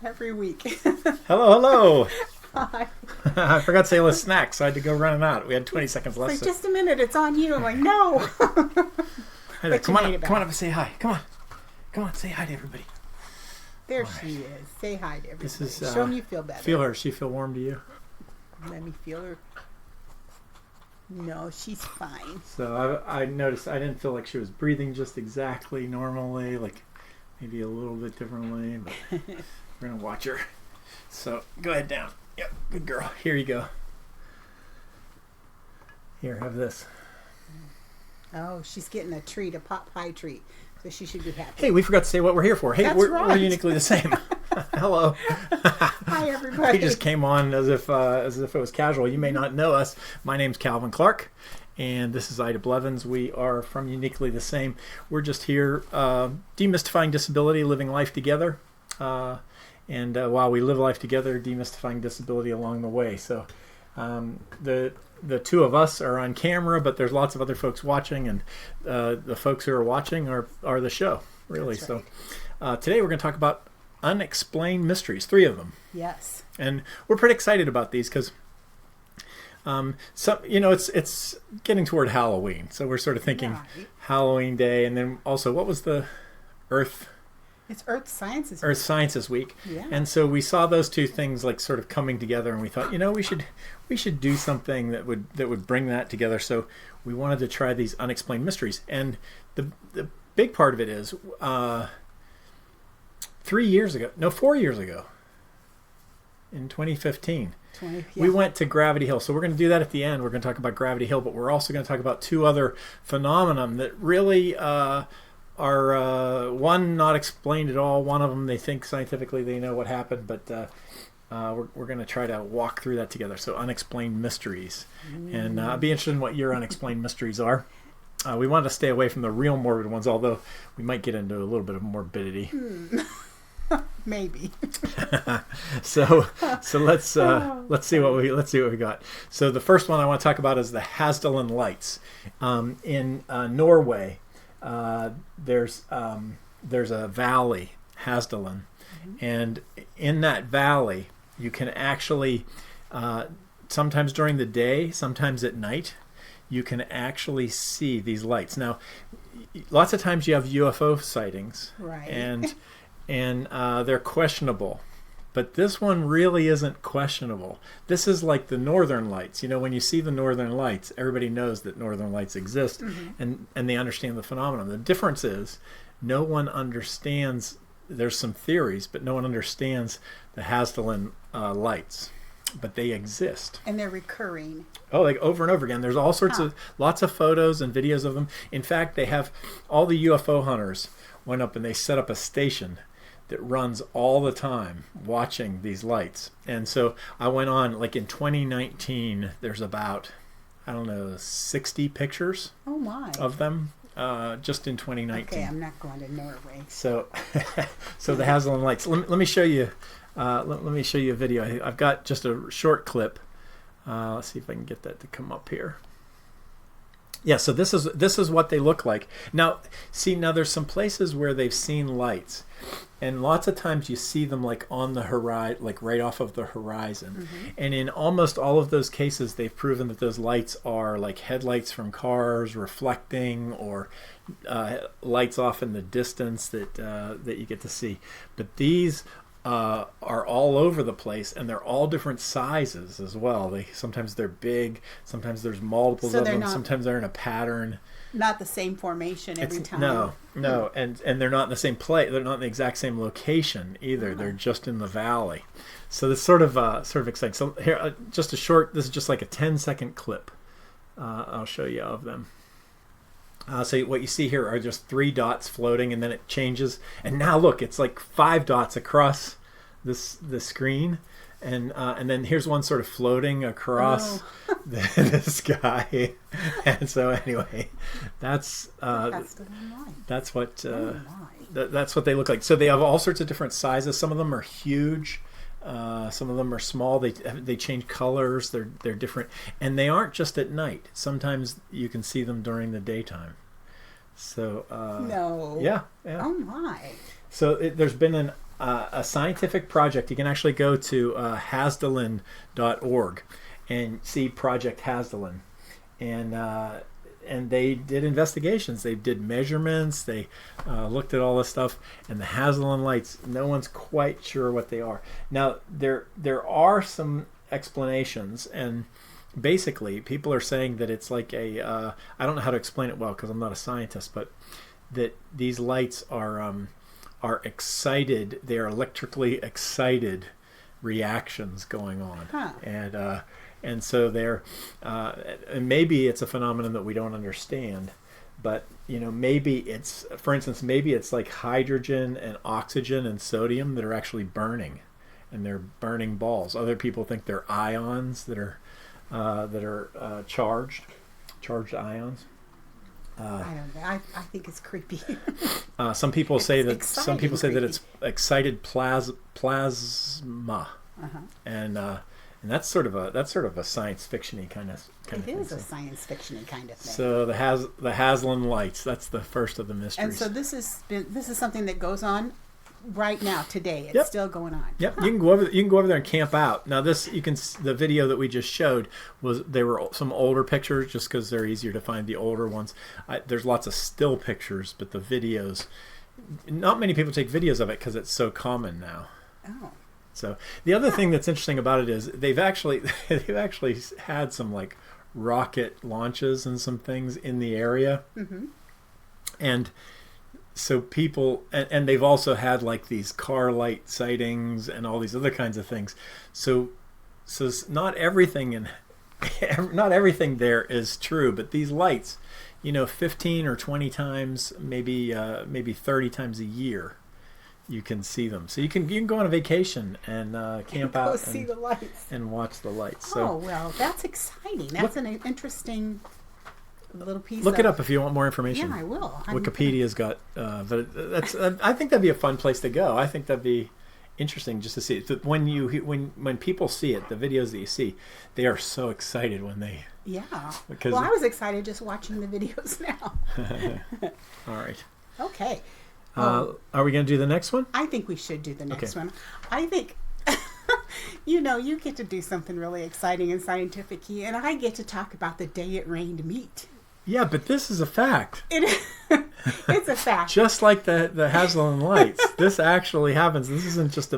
every week. Hello, hello. Hi. I forgot to say let's snack, so I had to go running out. We had 20 seconds left. Like, just a minute, it's on you. I'm like, no. Hey there, come on up and say hi. Come on, say hi to everybody. There she is. Say hi to everybody. This is, Show them you feel better. Feel her. She feel warm to you? Let me feel her. No, she's fine. So I noticed I didn't feel like she was breathing just exactly normally, like maybe a little bit differently, but we're going to watch her. So go ahead down. Yep, good girl. Here you go. Here, have this. Oh, she's getting a treat, a pot pie treat. So she should be happy. Hey, we forgot to say what we're here for. Hey, That's we're right. uniquely the same. Hello. Hi, everybody. We just came on as if it was casual. You may not know us. My name's Calvin Clark, and this is Ida Blevins. We are from Uniquely the Same. We're just here demystifying disability, living life together. And while we live life together, demystifying disability along the way. So the two of us are on camera, but there's lots of other folks watching, and the folks who are watching are the show, really. That's right. So today we're going to talk about unexplained mysteries, 3 of them. Yes. And we're pretty excited about these because it's getting toward Halloween, so we're sort of thinking Right. Halloween Day, and then also what was the Earth It's Earth Sciences Earth Week. Sciences Week. Yeah. And so we saw those two things like sort of coming together, and we thought, we should do something that would bring that together. So we wanted to try these unexplained mysteries. And the big part of it is 4 years ago, in 2015, we went to Gravity Hill. So we're going to do that at the end. We're going to talk about Gravity Hill, but we're also going to talk about 2 other phenomenon that really are one not explained at all. One of them they think scientifically they know what happened, but we're going to try to walk through that together. So unexplained mysteries, and I'd be interested in what your unexplained mysteries are. We wanted to stay away from the real morbid ones, although we might get into a little bit of morbidity. Maybe. So let's see what we got. So the first one I want to talk about is the Hessdalen lights in Norway. There's a valley, Hessdalen, and in that valley you can actually sometimes during the day, sometimes at night, you can actually see these lights. Now, lots of times you have UFO sightings, Right. and they're questionable. But this one really isn't questionable. This is like the Northern Lights. When you see the Northern Lights, everybody knows that Northern Lights exist, and they understand the phenomenon. The difference is no one understands. There's some theories, but no one understands the Hessdalen lights. But they exist. And they're recurring. Oh, like over and over again. There's all sorts of lots of photos and videos of them. In fact, they have all the UFO hunters went up and they set up a station that runs all the time watching these lights. And so I went on, like in 2019, there's about, 60 pictures Oh, my. of them just in 2019. Okay, I'm not going to Norway. So the Hessdalen lights. Let me show you. Let me show you a video. I've got just a short clip. Let's see if I can get that to come up here. Yeah, so this is what they look like. Now there's some places where they've seen lights, and lots of times you see them like on the horizon, like right off of the horizon. And in almost all of those cases, they've proven that those lights are like headlights from cars reflecting, or lights off in the distance that you get to see. But these are all over the place, and they're all different sizes as well. Sometimes they're big, sometimes there's multiples of them, sometimes they're in a pattern. Not the same formation every time. No, and they're not in the same place. They're not in the exact same location either. They're just in the valley. So it's sort of exciting. So here, this is just like a 10-second clip. I'll show you of them. So what you see here are just 3 dots floating, and then it changes. And now look, it's like 5 dots across the screen, and then here's one sort of floating across the sky. And so anyway, that's what that's what they look like. So they have all sorts of different sizes. Some of them are huge. Some of them are small. They change colors. They're different, and they aren't just at night. Sometimes you can see them during the daytime. So No. yeah. Oh my. So there's been a scientific project. You can actually go to Hessdalen.org and see Project Hessdalen, and they did investigations. They did measurements. They looked at all this stuff. And the Hessdalen lights, no one's quite sure what they are. Now, there are some explanations, and basically people are saying that it's like a, I don't know how to explain it well because I'm not a scientist, but that these lights are excited. They are electrically excited reactions going on. Huh. And so they're, and maybe it's a phenomenon that we don't understand, but maybe it's, for instance, maybe it's like hydrogen and oxygen and sodium that are actually burning, and they're burning balls. Other people think they're ions that are charged ions. I don't know. I think it's creepy. Some people say that creepy. it's excited plasma, and that's sort of a science fiction-y kind of It thing. is a science fiction-y kind of thing. So the Hessdalen lights, that's the first of the mysteries. And so this is something that goes on right now today. It's Yep. still going on. Yep, Huh. you can go over there and camp out. Now the video that we just showed there were some older pictures just because they're easier to find, the older ones. There's lots of still pictures, but the videos, not many people take videos of it because it's so common now. Oh. So the other thing that's interesting about it is they've actually had some like rocket launches and some things in the area, Mm-hmm. and so people and they've also had like these car light sightings and all these other kinds of things. So not everything there is true, but these lights, 15 or 20 times, maybe 30 times a year, you can see them. So you can go on a vacation and camp out see the lights and watch the lights. So well, that's exciting. That's an interesting little piece. Look it up if you want more information. Yeah, I will. Wikipedia's got, but that's. I think that'd be a fun place to go. I think that'd be interesting just to see it. When people see it, the videos that you see, they are so excited when they. Yeah. Because I was excited just watching the videos now. All right. Okay. Are we going to do the next one? I think we should do the next Okay. one. I think, you get to do something really exciting and scientific-y, and I get to talk about the day it rained meat. Yeah, but this is a fact. It's a fact. Just like the Hessdalen lights, this actually happens. This isn't just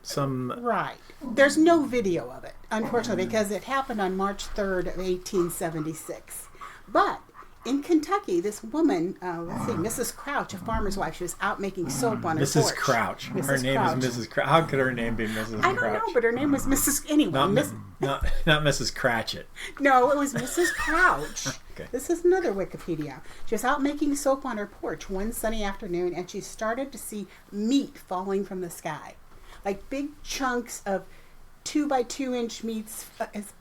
some. Right. There's no video of it, unfortunately, because it happened on March 3rd of 1876. But in Kentucky, this woman, Mrs. Crouch, a farmer's wife, she was out making soap on her porch. Mrs. Crouch. Her Mrs. name Crouch. is Mrs. Crouch. How could her name be Mrs. I Crouch? don't know, but her name was Mrs. Anyway. Not Mrs. Cratchit. No, it was Mrs. Crouch. Okay. This is another Wikipedia. She was out making soap on her porch one sunny afternoon, and she started to see meat falling from the sky. Like big chunks of 2 by 2 inch meats,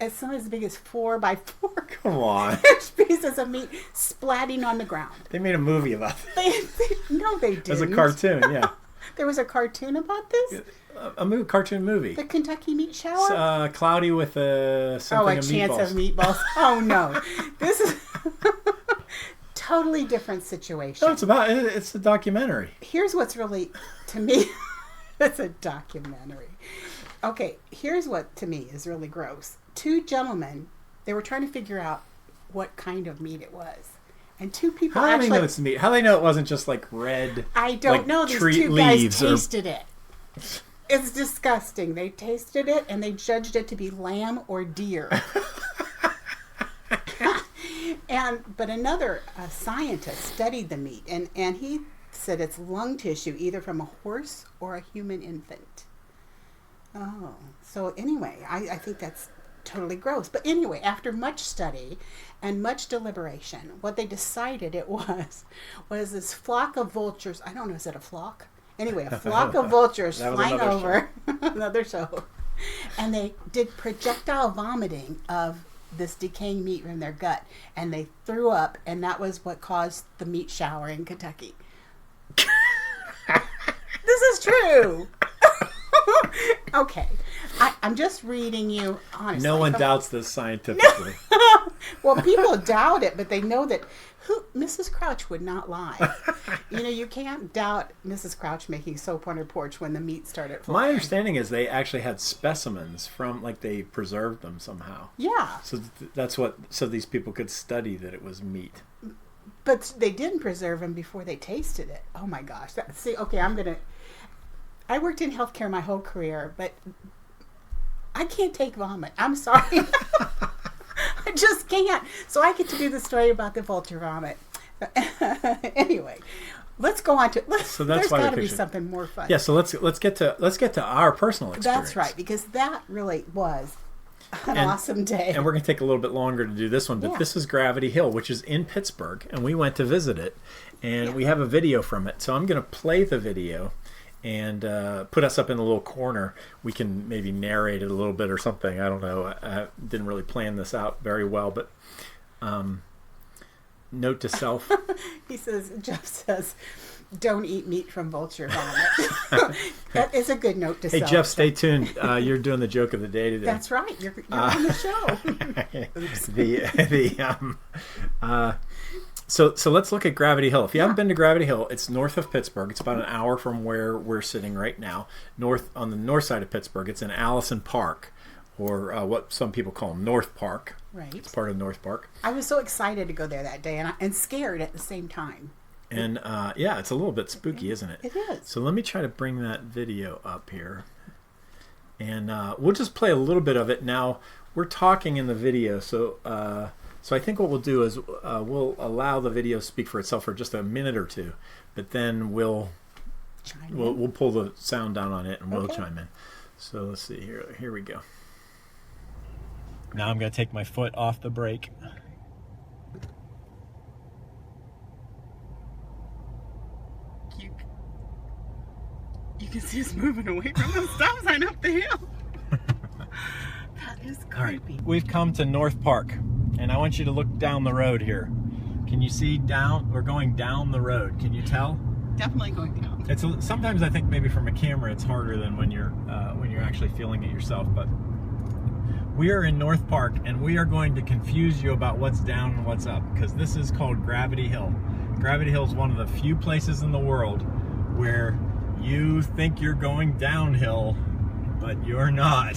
as some as big as 4 by 4 Come on. pieces of meat splatting on the ground. They made a movie about that. No, they didn't. As a cartoon, yeah. There was a cartoon about this? A cartoon movie. The Kentucky meat shower? Cloudy with something a of chance meatballs. of meatballs. Oh, no. This is totally different situation. No, it's a documentary. Here's what's really, to me, it's a documentary. Okay, here's what to me is really gross. 2 gentlemen, they were trying to figure out what kind of meat it was. And 2 people How do actually... they know it's meat? How do they know it wasn't just like red? I don't like know. These tree 2 guys leaves or- tasted it. It's disgusting. They tasted it and they judged it to be lamb or deer. But another scientist studied the meat and he said it's lung tissue either from a horse or a human infant. Oh, so anyway, I think that's totally gross. But anyway, after much study and much deliberation, what they decided it was this flock of vultures. I don't know, is it a flock? Anyway, a flock of vultures flying over another show. And they did projectile vomiting of this decaying meat in their gut. And they threw up, and that was what caused the meat shower in Kentucky. This is true. Okay. I'm just reading you honestly. No one doubts this scientifically. Well, people doubt it, but they know that Mrs. Crouch would not lie. You can't doubt Mrs. Crouch making soap on her porch when the meat started flying. My understanding is they actually had specimens from, like, they preserved them somehow. Yeah. So so these people could study that it was meat. But they didn't preserve them before they tasted it. Oh my gosh. I worked in healthcare my whole career, but I can't take vomit. I'm sorry. I just can't. So I get to do the story about the vulture vomit. Anyway, let's go on to. There's got to be something more fun. Yeah. So let's get to our personal experience. That's right, because that really was an awesome day. And we're going to take a little bit longer to do this one, but this is Gravity Hill, which is in Pittsburgh, and we went to visit it, and we have a video from it. So I'm going to play the video and put us up in a little corner. We can maybe narrate it a little bit or something. I don't know. I didn't really plan this out very well, but note to self. Jeff says, don't eat meat from vulture vomit. That is a good note to self. Hey, Jeff, stay tuned. You're doing the joke of the day today. That's right. You're on the show. So let's look at Gravity Hill. If you haven't been to Gravity Hill, it's north of Pittsburgh. It's about an hour from where we're sitting right now. On the north side of Pittsburgh, it's in Allison Park, or what some people call North Park. Right. It's part of North Park. I was so excited to go there that day and scared at the same time. And it's a little bit spooky, isn't it? It is. So let me try to bring that video up here. And we'll just play a little bit of it. Now, we're talking in the video, so I think what we'll do is we'll allow the video to speak for itself for just a minute or two, but then we'll pull the sound down on it and we'll chime in. So let's see here. Here we go. Now I'm going to take my foot off the brake. You can see us moving away from the stop sign up the hill. That is creepy. All right. We've come to North Park, and I want you to look down the road here. Can you see down? We're going down the road. Can you tell? Definitely going down. Sometimes I think maybe from a camera it's harder than when you're actually feeling it yourself. But we are in North Park, and we are going to confuse you about what's down and what's up, because this is called Gravity Hill. Gravity Hill is one of the few places in the world where you think you're going downhill, but you're not.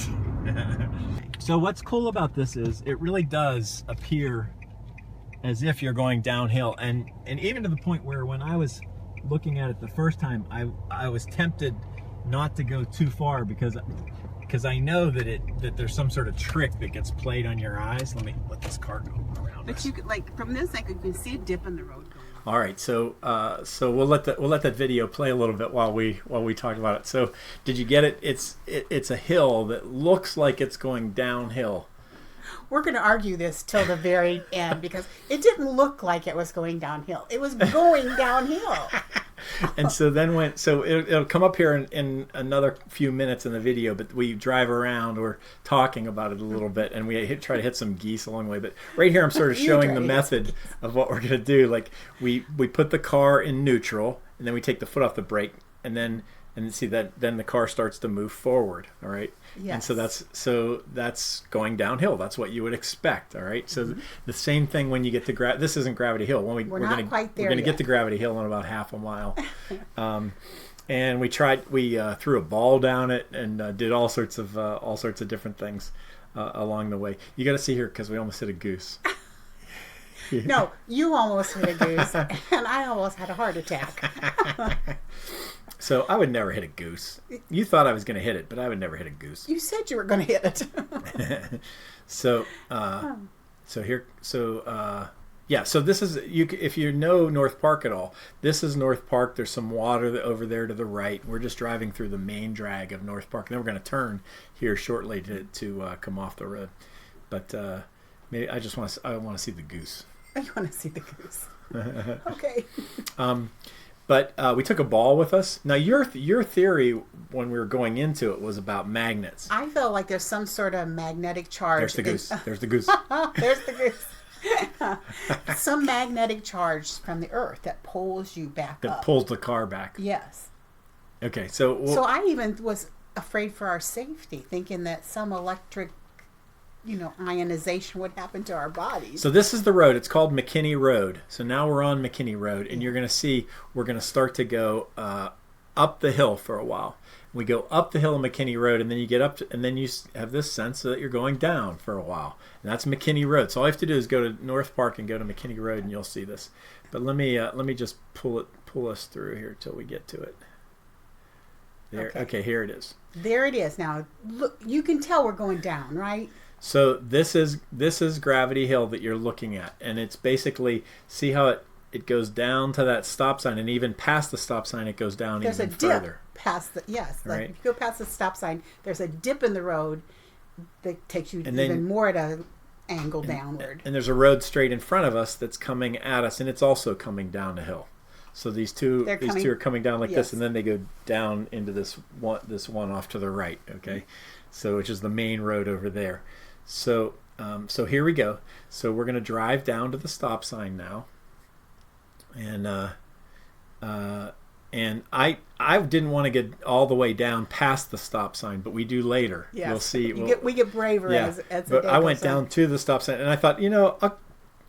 So what's cool about this is it really does appear as if you're going downhill, and even to the point where when I was looking at it the first time, I was tempted not to go too far because I know that there's some sort of trick that gets played on your eyes. Let me let this car go around. But us. you could, from this angle, you can see a dip in the road going. All right, so we'll let that video play a little bit while we talk about it. So, did you get it? It's a hill that looks like it's going downhill. We're going to argue this till the very end because it didn't look like it was going downhill. It was going downhill. And so then it'll come up here in another few minutes in the video, but we drive around, we're talking about it a little bit, and we try to hit some geese along the way. But right here I'm sort of showing the method of what we're going to do. Like we put the car in neutral, and then we take the foot off the brake, and see that then the car starts to move forward. All right. Yes. And so that's going downhill. That's what you would expect. All right. So the same thing when you get to this isn't Gravity Hill. When we're not quite there. We're going to get to Gravity Hill in about half a mile. And we threw a ball down it and did all sorts of different things along the way. You got to see here because we almost hit a goose. No, you almost hit a goose, and I almost had a heart attack. So I would never hit a goose. You thought I was going to hit it, but I would never hit a goose. You said you were going to hit it. So this is if you know North Park at all. This is North Park. There's some water over there to the right. We're just driving through the main drag of North Park. And then we're going to turn here shortly to come off the road. But maybe I want to see the goose. I want to see the goose. Okay. But we took a ball with us. Now, your theory when we were going into it was about magnets. I feel like there's some sort of magnetic charge. There's the goose. There's the goose. There's the goose. Some magnetic charge from the earth that pulls you back up. That pulls the car back. Yes. Okay, so I even was afraid for our safety, thinking that some electric, ionization would happen to our bodies. So this is the road. It's called McKinney Road. So now we're on McKinney Road, and you're going to see we're going to start to go up the hill for a while. We go up the hill of McKinney Road, and then you get up, and then you have this sense that you're going down for a while. And that's McKinney Road. So all you have to do is go to North Park and go to McKinney Road, and you'll see this. But let me just pull us through here till we get to it. There. Okay, here it is. There it is. Now look, you can tell we're going down, right? So this is Gravity Hill that you're looking at, and it's basically, see how it goes down to that stop sign, and even past the stop sign it goes down even further. There's a dip past the Right. if you go past the stop sign, there's a dip in the road that takes you And even then- more at an angle downward. And there's a road straight in front of us that's coming at us, and it's also coming down the hill. So these two are coming down like yes. this, and then they go down into this one off to the right. Okay, so which is the main road over there. So here we go. So we're going to drive down to the stop sign now, and I didn't want to get all the way down past the stop sign, but we do later. Yes. We'll see. We get braver as the but day I went goes on. down to the stop sign, and I thought,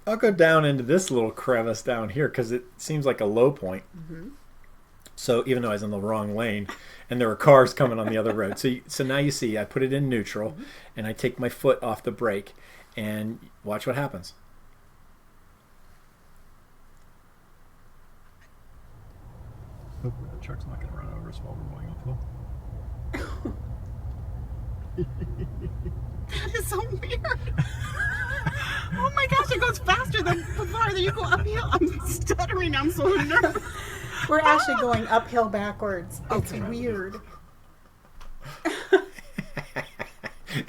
I'll go down into this little crevice down here because it seems like a low point. Mm-hmm. So even though I was in the wrong lane, and there were cars coming on the other road, so now you see I put it in neutral, and I take my foot off the brake, and watch what happens. Hopefully the truck's not going to run over us while we're going uphill. That is so weird. Oh my gosh, it goes faster the farther you go uphill. I'm stuttering. I'm so nervous. We're actually going uphill backwards. It's weird.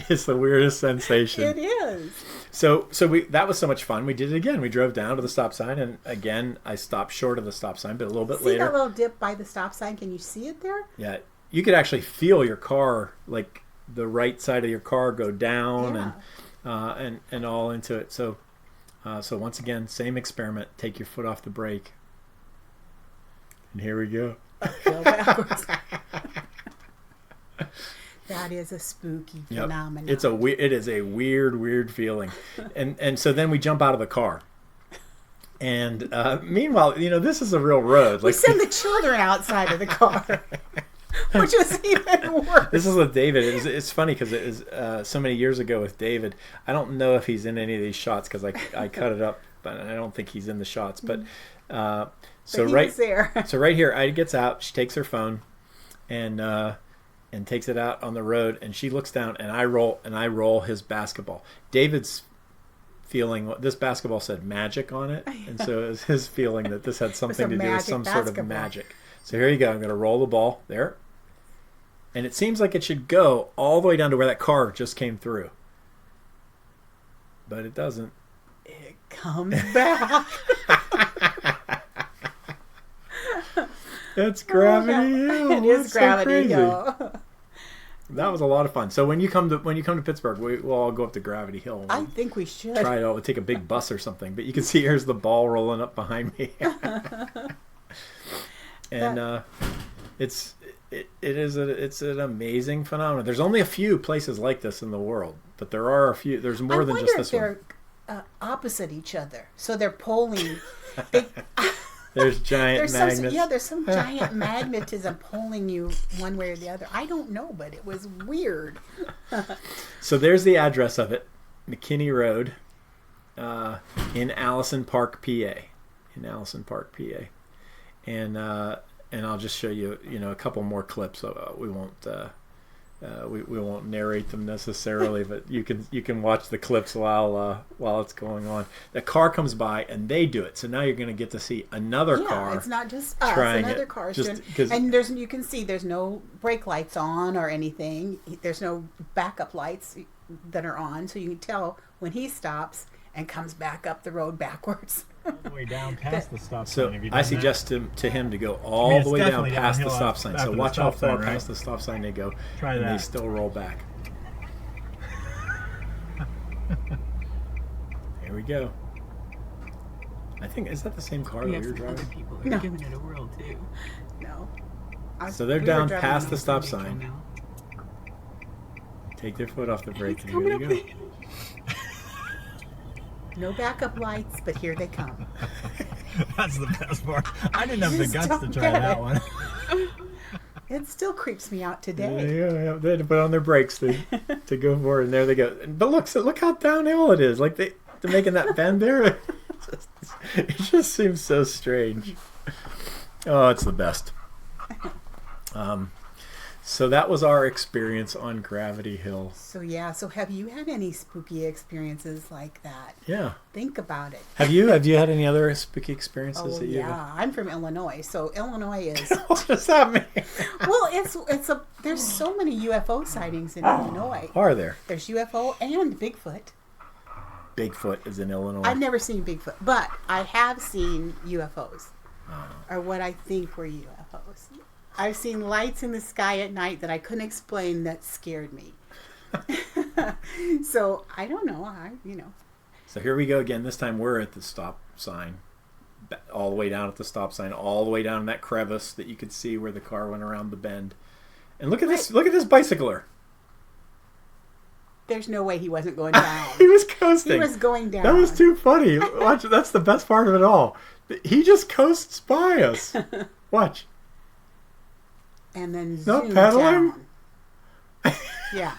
It's the weirdest sensation. It is. So that was so much fun. We did it again. We drove down to the stop sign, and again I stopped short of the stop sign, but a little bit See later. that little dip by the stop sign? Can you see it there? Yeah, you could actually feel your car, like the right side of your car, go down and all into it. So once again, same experiment. Take your foot off the brake, and here we go. Uphill backwards. That is a spooky phenomenon. It is a weird feeling, and so then we jump out of the car, and meanwhile, this is a real road. We send the children outside of the car, which was even worse. This is with David. It's funny because it was so many years ago with David. I don't know if he's in any of these shots because I cut it up, but I don't think he's in the shots. But so right here, Ida gets out. She takes her phone, and takes it out on the road, and she looks down, and I roll his basketball. David's feeling, this basketball said magic on it, and so it was his feeling that this had something to do with some sort of magic. So here you go. I'm going to roll the ball there, and it seems like it should go all the way down to where that car just came through, but it doesn't. It comes back. It's Gravity Hill. It is Gravity Hill. That was a lot of fun. So when you come to Pittsburgh, we'll all go up to Gravity Hill. I think we should try it out. We'll take a big bus or something. But you can see here's the ball rolling up behind me, and it's an amazing phenomenon. There's only a few places like this in the world, but there are a few. There's more than just this one. I wonder if they're opposite each other, so they're pulling. There's giant magnets. There's some giant magnetism pulling you one way or the other. I don't know, but it was weird. So there's the address of it, McKinney Road, in Allison Park, PA. And I'll just show you, a couple more clips. We won't we won't narrate them necessarily, but you can watch the clips while it's going on. The car comes by and they do it, so now you're going to get to see another car. It's not just us; another car. And you can see there's no brake lights on or anything. There's no backup lights that are on, so you can tell when he stops and comes back up the road backwards. All the way down past the stop So sign. I suggest to him to go all the way down past the stop sign. So after watch the how stop far sign, past the stop sign they go, Try and that. they still roll back. Here we go. I think, is that the same car that we were driving? People are giving it a whirl too. No. So they're down past the stop sign. Take their foot off the brake It's and here coming they up. go. No backup lights, but here they come. That's the best part. I didn't have the Just guts to don't try get that it. one. It still creeps me out There today. they go. Yeah, they had to put on their brakes to go forward, and there they go. But look how downhill it is. Like they're making that bend there. It just seems so strange. Oh, it's the best. So that was our experience on Gravity Hill. So have you had any spooky experiences like that? Yeah. Think about it. Have you had any other spooky experiences Oh that you? yeah, I'm from Illinois, so Illinois is What does that mean? well, there's so many UFO sightings in Illinois. Are there? There's UFO and Bigfoot. Bigfoot is in Illinois. I've never seen Bigfoot, but I have seen UFOs, or what I think were UFOs. I've seen lights in the sky at night that I couldn't explain that scared me. So I don't know. So here we go again. This time we're at the stop sign, all the way down at the stop sign, all the way down that crevice that you could see where the car went around the bend. And look at this! Look at this bicycler. There's no way he wasn't going down. He was coasting. He was going down. That was too funny. Watch, that's the best part of it all. He just coasts by us. Watch. And then No zoom pedaling? down. Yeah.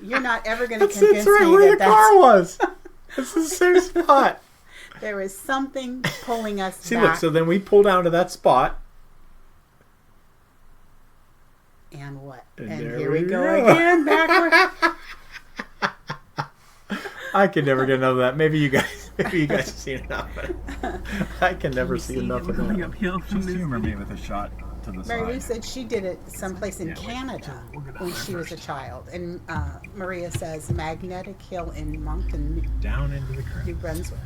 You're not ever going to That's convince right me where that the car was. It's the same spot. there is something pulling us See, back. look. So then we pull down to that spot. And what? And And there here we we go go. again, backward. I can never get enough of that. Maybe you guys have seen enough. But I can never see enough of that. uphill Just humor me with a shot to the Mary Lou side. said she did it someplace in Canada when she was a child. And Maria says Magnetic Hill in Moncton, Down into the New creek. Brunswick.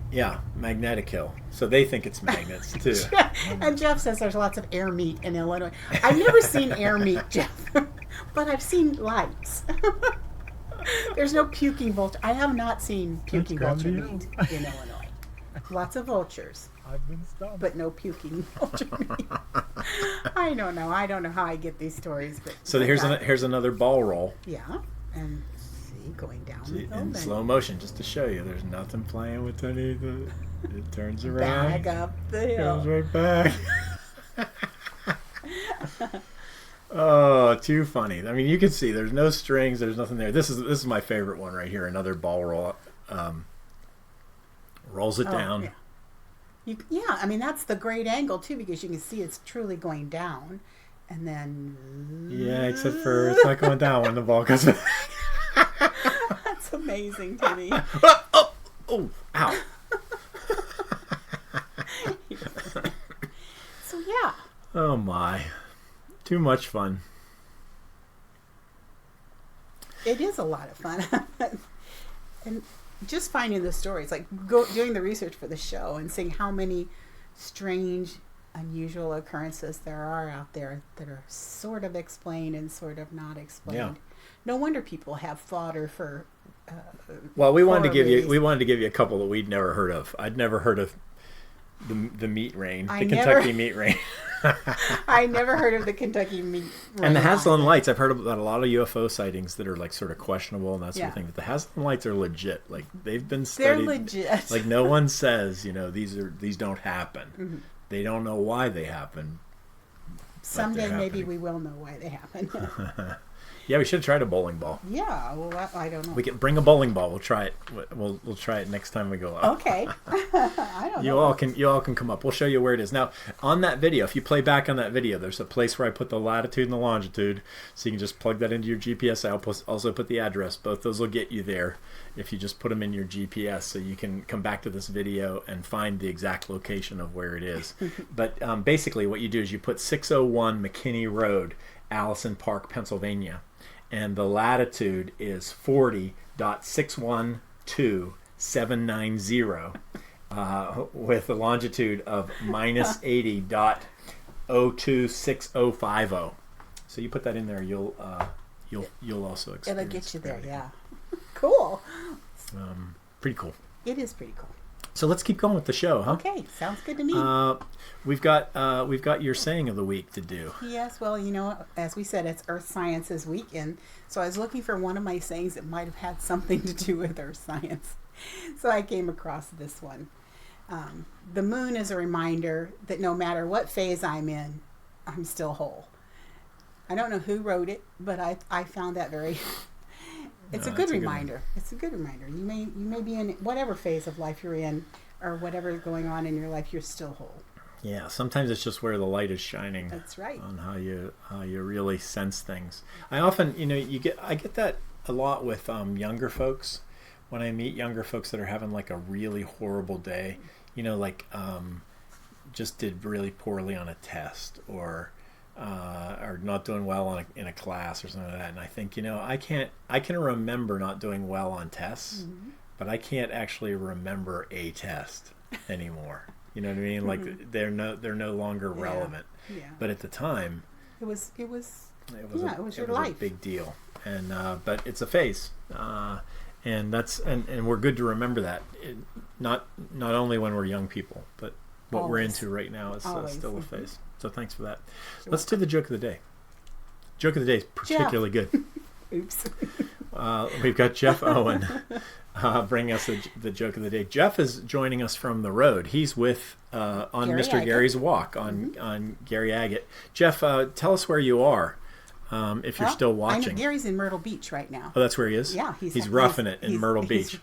Yeah, Magnetic Hill. So they think it's magnets too. And Jeff says there's lots of air meat in Illinois. I've never seen air meat, Jeff, but I've seen lights. There's no puking vulture. I have not seen puking vulture Gravity meat in Illinois. Lots of vultures, I've been stumped. but no puking vulture meat. I don't know. I don't know how I get these stories. But So here's another ball roll. Yeah, and see, going down the In building. slow motion, just to show you, there's nothing playing with any of the. It turns around, Back up the hill. goes right back. Oh, too funny. I mean, you can see there's no strings, there's nothing there. This is my favorite one right here. Another ball roll. Rolls it down. Yeah. I mean, that's the great angle, too, because you can see it's truly going down. And then... Yeah, except for it's not going down when the ball goes back. That's amazing to me. Oh, ow. So, yeah. Oh, my. Too much fun. It is a lot of fun. And just finding the stories, like doing the research for the show and seeing how many strange, unusual occurrences there are out there that are sort of explained and sort of not explained. Yeah. No wonder people have fodder for. Well, we wanted to give movies. you a couple that we'd never heard of. I'd never heard of the meat rain, I the never- Kentucky meat rain. I never heard of the Kentucky meat. And the rain. Hessdalen lights, I've heard about a lot of UFO sightings that are like sort of questionable and that sort of Yeah. thing. But the Hessdalen lights are legit. Like they've been They're studied. legit. Like no one says, these don't happen. Mm-hmm. They don't know why they happen. Someday they're maybe happening. we will know why they happen. Yeah, we should have tried a bowling ball. Yeah, well, I don't know. We can bring a bowling ball. We'll try it. We'll try it next time we go up. Okay. I don't You know. all can come up. We'll show you where it is. Now, on that video, if you play back on that video, there's a place where I put the latitude and the longitude, so you can just plug that into your GPS. I'll also put the address. Both those will get you there if you just put them in your GPS, so you can come back to this video and find the exact location of where it is. But basically, what you do is you put 601 McKinney Road, Allison Park, Pennsylvania, and the latitude is 40.612790. With a longitude of minus 80.026050. So you put that in there, you'll also experience. It'll get you there, gravity. yeah. Cool. Pretty cool. It is pretty cool. So let's keep going with the show, huh? Okay, sounds good to me. We've got your saying of the week to do. Yes, well, as we said, it's Earth Sciences Week, and so I was looking for one of my sayings that might have had something to do with Earth science. So I came across this one. The moon is a reminder that no matter what phase I'm in, I'm still whole. I don't know who wrote it, but I found that very... It's a good reminder. It's a good reminder. You may be in whatever phase of life you're in, or whatever is going on in your life, you're still whole. Yeah, sometimes it's just where the light is shining. That's right. On how you really sense things. I often, I get that a lot with younger folks. When I meet younger folks that are having like a really horrible day, just did really poorly on a test, or not doing well in a class or something like that. And I think, I can remember not doing well on tests, but I can't actually remember a test anymore. You know what I mean? Like they're no longer relevant. Yeah. But at the time, it was your life. A big deal. And but it's a phase. And we're good to remember that. Not only when we're young people, but what we're into right now is still a phase. So thanks for that. Let's do the joke of the day. Joke of the day is particularly good. Oops. We've got Jeff Owen bringing us the joke of the day. Jeff is joining us from the road. He's with on Gary Mr. Agate. Gary's walk on Gary Agate. Jeff, tell us where you are if you're still watching. I know Gary's in Myrtle Beach right now. Oh, that's where he is? Yeah. He's roughing it in Myrtle Beach.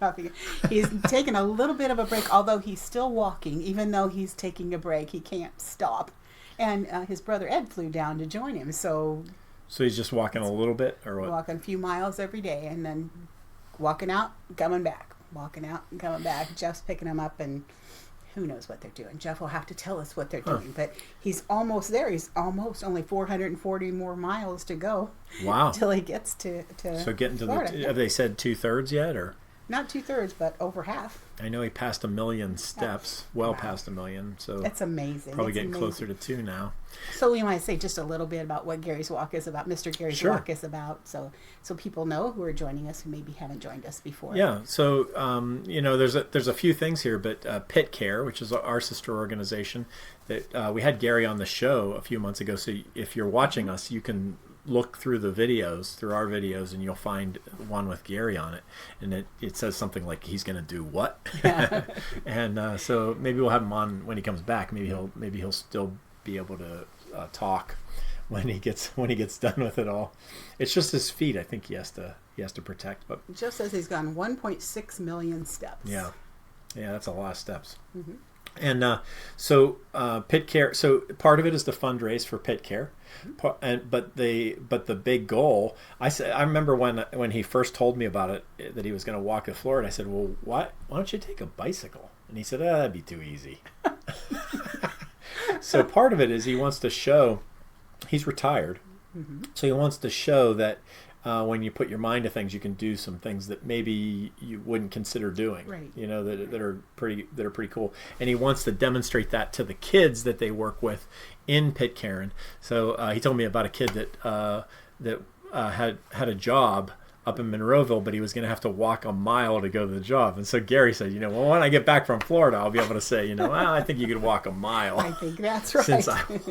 He's taking a little bit of a break, although he's still walking. Even though he's taking a break, he can't stop. And his brother Ed flew down to join him. So he's just walking a little bit, or what? Walking a few miles every day, and then walking out, coming back. Walking out and coming back. Jeff's picking him up, and who knows what they're doing. Jeff will have to tell us what they're doing. But he's almost there. He's almost only 440 more miles to go. Wow. Till he gets to So getting to Florida. have they said 2/3 yet, or? Not 2/3, but over half. I know he passed 1 million steps, past 1 million. So that's amazing. Probably it's getting amazing. closer to 2 now. So we want to say just a little bit about what Gary's Walk is about, Mr. Gary's Walk is about, so people know who are joining us who maybe haven't joined us before. Yeah, so there's a few things here, but Pit Care, which is our sister organization, that we had Gary on the show a few months ago. So if you're watching us, you can look through our videos, and you'll find one with Gary on it, and it says something like he's going to do what, and so maybe we'll have him on when he comes back. Maybe he'll still be able to talk when he gets done with it all. It's just his feet, I think he has to protect. But Jeff says he's gone 1.6 million steps. Yeah, that's a lot of steps. Mm-hmm. And so Pit Care. So part of it is to fundraise for Pit Care, but the big goal. I remember when he first told me about it, that he was going to walk to Florida. I said, "Well, why don't you take a bicycle?" And he said, "That'd be too easy." So part of it is he wants to show he's retired, so he wants to show that when you put your mind to things, you can do some things that maybe you wouldn't consider doing. Right. That are pretty cool. And he wants to demonstrate that to the kids that they work with in Pitcairn. So he told me about a kid that had a job up in Monroeville, but he was going to have to walk a mile to go to the job. And so Gary said, well, when I get back from Florida, I'll be able to say, I think you could walk a mile. I think that's right.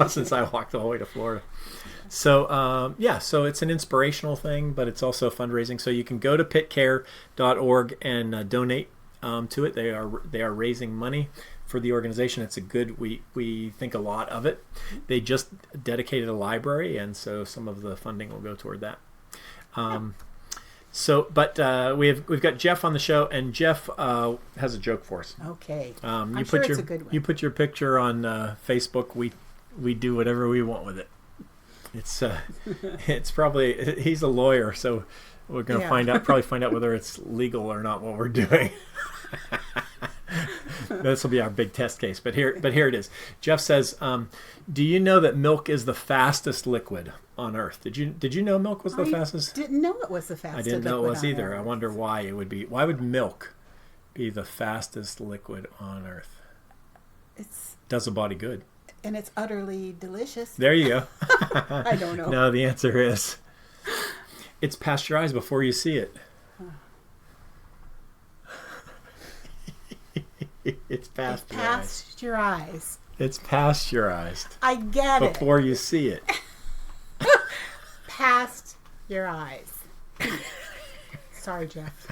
Since I walked all the way to Florida. So, so it's an inspirational thing, but it's also fundraising. So you can go to pitcare.org and donate to it. They are raising money for the organization. It's a good, we think a lot of it. They just dedicated a library, and so some of the funding will go toward that. So, but we've got Jeff on the show, and Jeff has a joke for us. Okay. I'm sure it's a good one. You put your picture on Facebook. We do whatever we want with it. It's probably, he's a lawyer, so we're going to find out whether it's legal or not what we're doing. This will be our big test case. But here it is. Jeff says, "Do you know that milk is the fastest liquid on Earth?" Did you know milk was the fastest? I didn't know it was the fastest. I didn't know it was either. Earth. I wonder why it would be. Why would milk be the fastest liquid on Earth? Does the body good. And it's utterly delicious. There you go. I don't know. No, the answer is it's pasteurized before you see it. It's pasteurized. Pasteurized. It's pasteurized. I get it. Before you see it. Past your eyes. Sorry, Jeff.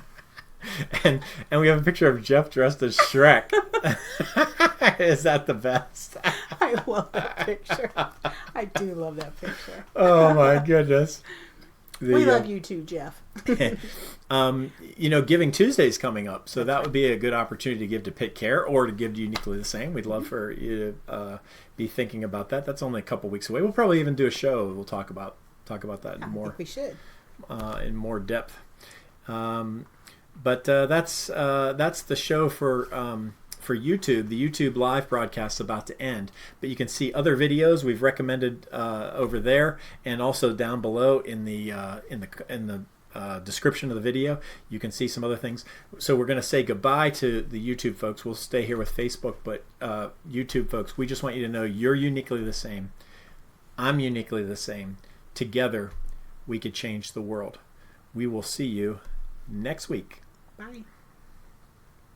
And we have a picture of Jeff dressed as Shrek. Is that the best? I love that picture. I do love that picture. Oh my goodness. We love you too, Jeff. Giving Tuesday's coming up, so that would be a good opportunity to give to Pick Care or to give to Uniquely the Same. We'd love for you to be thinking about that. That's only a couple weeks away. We'll probably even do a show. We'll talk about that in more. I think we should. In more depth. But that's the show for YouTube. The YouTube live broadcast is about to end, but you can see other videos we've recommended over there, and also down below in the description of the video, you can see some other things. So we're going to say goodbye to the YouTube folks. We'll stay here with Facebook, but YouTube folks, we just want you to know you're uniquely the same. I'm uniquely the same. Together, we could change the world. We will see you next week. Bye.